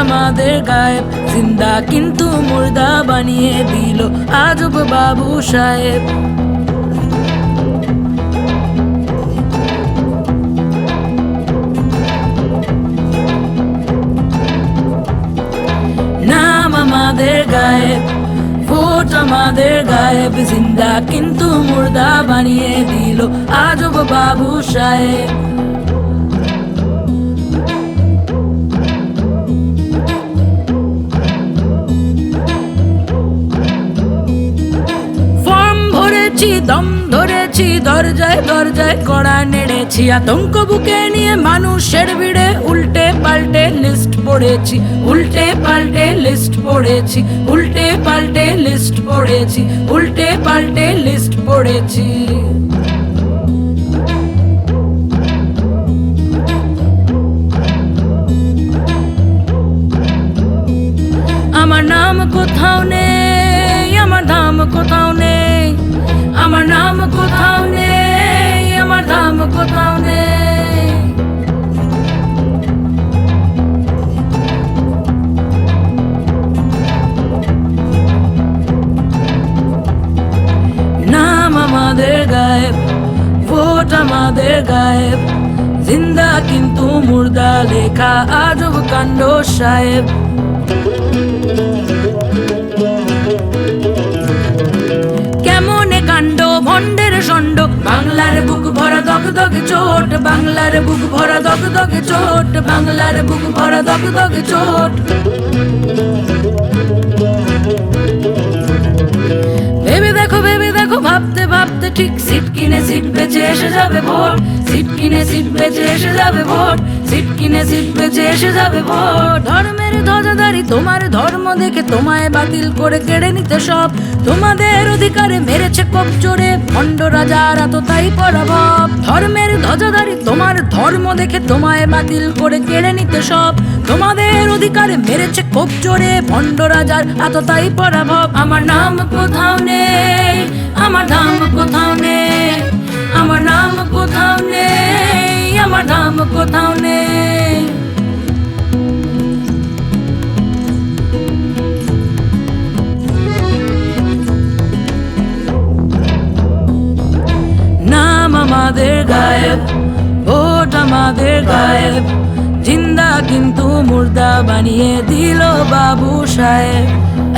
আমাদের গায়েব, জিন্দা কিন্তু মুর্দা বানিয়ে দিল আজব বাবু সাহেব। নাম আমাদের গায়েব, ভোট আমাদের গায়েব, জিন্দা কিন্তু মুর্দা বানিয়ে দিল আজব বাবু সাহেব। দম ধরেছি দরজায় দরজায় কড়া নেড়েছি, আতঙ্ক বুকে নিয়ে মানুষের ভিড়ে উল্টে পাল্টে লিস্ট পড়েছি, উল্টে পাল্টে লিস্ট পড়েছি, উল্টে পাল্টে লিস্ট পড়েছি, উল্টে পাল্টে লিস্ট পড়েছি। আমার নাম কোথাও নেই, আমার ধাম কোথাও নেই, আমার নাম কোথাও নেই, আমার ধাম কোথাও নেই। নাম আমাদের গায়েব, ভোট আমাদের গায়েব, জিন্দা কিন্তু মুর্দা লেখা আজব কাণ্ড সাহেব। কাণ্ড ভণ্ডের ষণ্ড, বাংলার বুক ভরা দগ দগে চোট, বাংলার বুক ভরা দগ দগে চোট, বাংলার বুক ভরা দগ দগে চোট। ভেবে দেখো ভাবতে ভাবতে ঠিক সিট কিনে সিট বেঁচে এসে যাবে ভোট, সিট কিনে সিট বেঁচে এসে যাবে ভোট, সিট কিনে সিট বেঁচে এসে যাবে ভোট। ধর্মের ধ্বজাধারী তোমার ধর্ম দেখে তোমায় বাতিল করে কেড়ে নিতে সব, তোমাদের অধিকারে মেরেছে কোপ জোরে ভণ্ড রাজারা তো তাই পরাভব। ধর্মের ধ্বজাধারী তোমার ধর্ম দেখে তোমায় বাতিল করে কেড়ে নিতে সব, তোমাদের অধিকারে মেরেছে কোপ জোরে ভণ্ড রাজার এত তাই পরাভব। আমার নাম কোথাও নেই, আমার ধাম কোথাও নেই, আমার নাম কোথাও নেই, আমার ধাম কোথাও নেই। নাম আমাদের গায়েব, ভোট আমাদের গায়েব, জিন্দা কিন্তু মুর্দা বানিয়ে দিল বাবু সাহেব।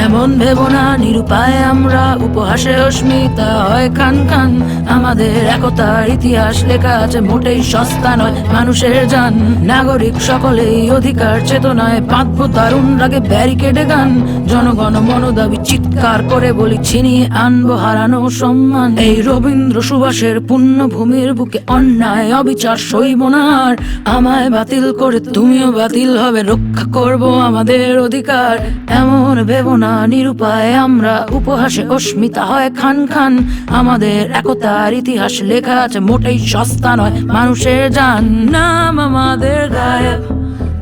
এমন ভেবো না নিরুপায় আমরা, উপহাসে অস্মিতা হয় খান খান, আমাদের একতার ইতিহাস লেখা আছে মোটেই সস্তা নয় মানুষের জান। নাগরিক সকলেই অধিকার চেতনায় বাঁধবো দারুণ রাগে ব্যারিকেডে গান, জনগণ মনোদাবি চিৎকার করে বলি ছিনিয়ে আনবো হারানো সম্মান। এই রবীন্দ্র সুভাষের পুণ্যভূমির বুকে অন্যায় অবিচার সইব না আর, আমায় বাতিল করে তুমিও বাতিল হবে, রক্ষা করব আমাদের অধিকার। এমন ভেবো না নিরুপায় আমরা, উপহাসে অস্মিতা হয় খান খান, আমাদের একতার ইতিহাস লেখা আছে মোটেই সস্তা নয় মানুষের জান। নাম আমাদের গায়েব,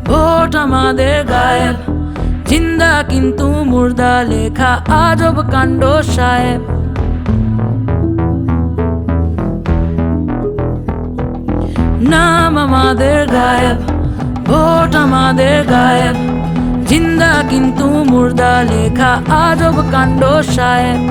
ভোট আমাদের গায়েব, জিন্দা কিন্তু মুর্দা লেখা আজব কাণ্ড সাহেব। নাম আমাদের গায়েব, ভোট আমাদের গায়েব, জিন্দা কিন্তু মুর্দা লেখা আজব কাণ্ড সাহেব।